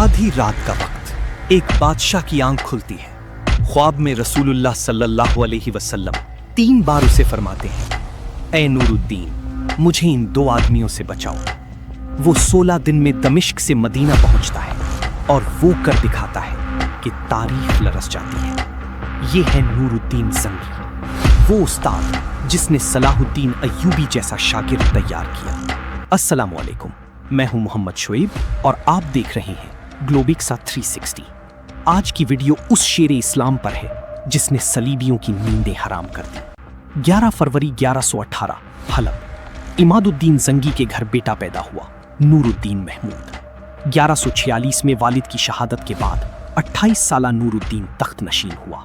आधी रात का वक्त एक बादशाह की आंख खुलती है। ख्वाब में रसूलुल्लाह सल्लल्लाहु अलैहि वसल्लम 3 बार उसे फरमाते हैं, ऐ नूरुद्दीन, मुझे इन 2 आदमियों से बचाओ। वो 16 दिन में दमिश्क से मदीना पहुंचता है और वो कर दिखाता है कि तारीख लरस जाती है। ये है नूरुद्दीन जंगी, वो उस्ताद जिसने सलाहुद्दीन अय्यूबी जैसा शागिर्द तैयार किया। अस्सलामु अलैकुम, मैं हूं मोहम्मद शोएब और आप देख रहे हैं ग्लोबिक्सा 360। आज की वीडियो उस शेर इस्लाम पर है जिसने सलीबियों की नींदें हराम कर दी। 11 फरवरी 1118 हलब, इमादुद्दीन जंगी के घर बेटा पैदा हुआ, नूरुद्दीन महमूद। 1146 में वालिद की शहादत के बाद 28 साला नूरुद्दीन तख्त नशीन हुआ।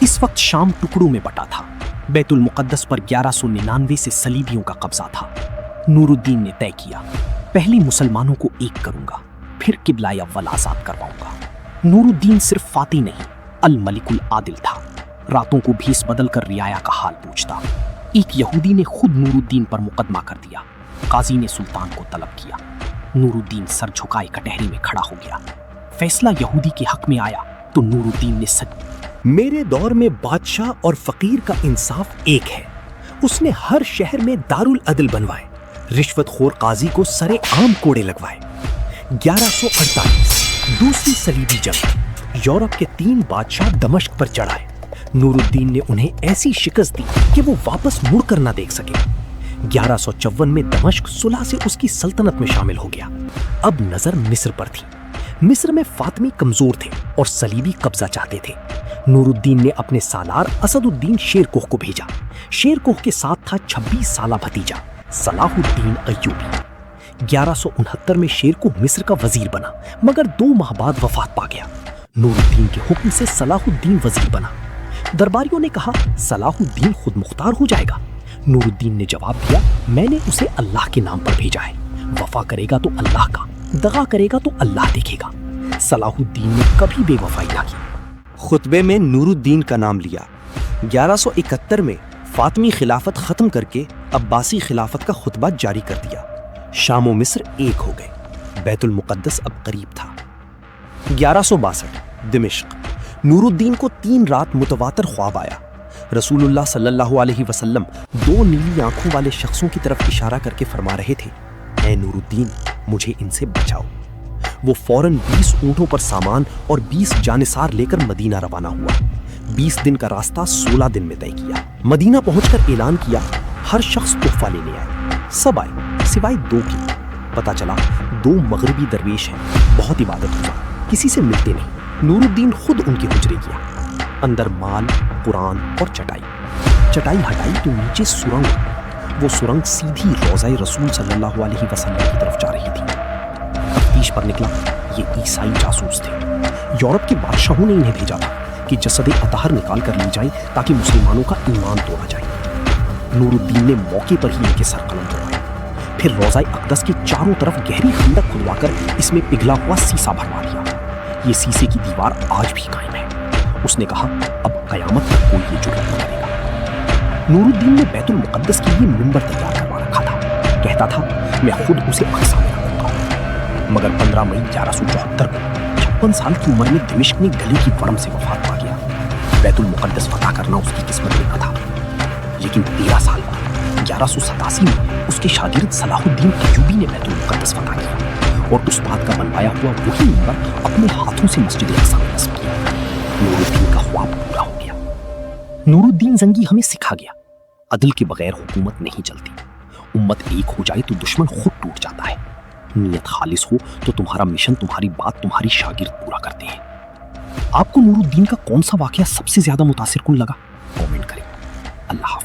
इस वक्त शाम टुकड़ों में बटा था। बैतुल मुक़द्दस पर 1199 से सलीबियों का कब्जा था। नूरुद्दीन ने तय किया, पहले मुसलमानों को एक करूंगा, फिर किबला अव्वल आजाद करवाऊंगा। नूरुद्दीन सिर्फ फाती नहीं, अल मलिकुल आदिल था। रातों को भेस बदल कर रियाया का हाल पूछता। एक यहूदी ने खुद नूरुद्दीन पर मुकदमा कर दिया। काजी ने सुल्तान को तलब किया। नूरुद्दीन सर झुकाए कटहरे में खड़ा हो गया। फैसला यहूदी के हक में आया तो नूरुद्दीन ने मेरे दौर में बादशाह और फकीर का इंसाफ एक है। उसने हर शहर में दारुल अदल बनवाए, रिश्वतखोर काजी को सरे आम कोड़े लगवाए। 1148 दूसरी सलीबी जंग, यूरोप के 3 बादशाह दमिश्क पर चढ़ाए। नूरुद्दीन ने उन्हें ऐसी शिकस्त दी कि वो वापस मुड़कर ना देख सके। 1154 में दमिश्क सुलह से उसकी सल्तनत में शामिल हो गया। अब नजर मिस्र पर थी। मिस्र में फातमी कमजोर थे और सलीबी कब्जा चाहते थे। नूरुद्दीन ने अपने सालार असदुद्दीन शेरकोह को भेजा। शेरकोह के साथ था 26 साला भतीजा सलाहुद्दीन अय्यूबी। 1169 में शेरकोह मिस्र का वजीर बना, मगर 2 माह बाद वफात पा गया। नूरुद्दीन के हुक्म से सलाहुद्दीन वजीर बना। दरबारियों ने कहा, सलाहुद्दीन खुद मुख्तार हो जाएगा। नूरुद्दीन ने जवाब दिया, मैंने उसे अल्लाह के नाम पर भेजा है। वफा करेगा तो अल्लाह का, दगा करेगा तो अल्लाह देखेगा। सलाहुद्दीन ने कभी बेवफाई ना की। खुतबे में नूरुद्दीन का नाम लिया। 1171 में फातमी खिलाफत खत्म करके अब्बासी खिलाफत का खुतबा जारी कर दिया। शाम और मिस्र एक हो गए। बैतुल मुक़द्दस अब करीब था। 1162 दमिश्क, नूरुद्दीन को 3 रात मुतवातर ख्वाब आया। रसूलुल्लाह सल्लल्लाहु अलैहि वसल्लम 2 नीली आंखों वाले शख्सों की तरफ इशारा करके फरमा रहे थे, ऐ नूरुद्दीन, मुझे इनसे बचाओ। वो फौरन 20 ऊंटों पर सामान और 20 जानिसार लेकर मदीना रवाना हुआ। 20 दिन का रास्ता 16 दिन में तय किया। मदीना पहुंचकर ऐलान किया, हर शख्स तोहफा लेने आए। सब आए सिवाय 2 की। पता चला 2 मगरिबी दरवेश हैं, बहुत इबादत हुआ, किसी से मिलते नहीं। नूरुद्दीन खुद उनके हुजरे गया। अंदर माल, कुरान और चटाई हटाई तो नीचे सुरंग। वो सुरंग सीधी रोज़ाए रसूल सल्लल्लाहु अलैहि वसल्लम की तरफ जा रही थी। तफ्तीश पर निकला, ये ईसाई जासूस थे। यूरोप के बादशाहों ने इन्हें भेजा था कि जसद अतहर निकाल कर ली जाए ताकि मुसलमानों का ईमान तोड़ा जाए। नूरुद्दीन ने मौके पर ही इनके सर कलम तोड़वाए। फिर रोज़ाए अक़दस के चारों तरफ गहरी खंदक खुदवाकर इसमें पिघला हुआ सीसा भरवा दिया। ये सीसे की दीवार आज भी कायम है। उसने कहा, अब क़यामत तक कोई ये जुर्म न करेगा। नूरुद्दीन ने बैतुल मुक़द्दस के लिए मिंबर तैयार करवा रखा था। कहता था, मैं खुद उसे अक़सा में रखूंगा। मगर 15 मई 1174 को 56 साल की उम्र में दमिश्क में गले की वर्म से वफात पा गया। बैतुल मुक़द्दस फतह करना उसकी किस्मत में न था। लेकिन 13 साल बाद 1187 में उसके शागिर्द सलाहुद्दीन अय्यूबी ने बैतुल मुक़द्दस फतह किया और उस बात का बनवाया हुआ वही मिंबर अपने हाथों से मस्जिद अक़सा में नस्ब किया। नूरुद्दीन का ख्वाब पूरा हो गया। नूरुद्दीन जंगी हमें सिखा गया, अदल के बगैर हुकूमत नहीं चलती। उम्मत एक हो जाए तो दुश्मन खुद टूट जाता है। नीयत खालिस हो तो तुम्हारा मिशन, तुम्हारी बात, तुम्हारी शागिर्द पूरा करते हैं। आपको नूरुद्दीन का कौन सा वाकया सबसे ज्यादा मुतासिर कुन लगा? कमेंट करें। अल्लाह हाफ़िज़।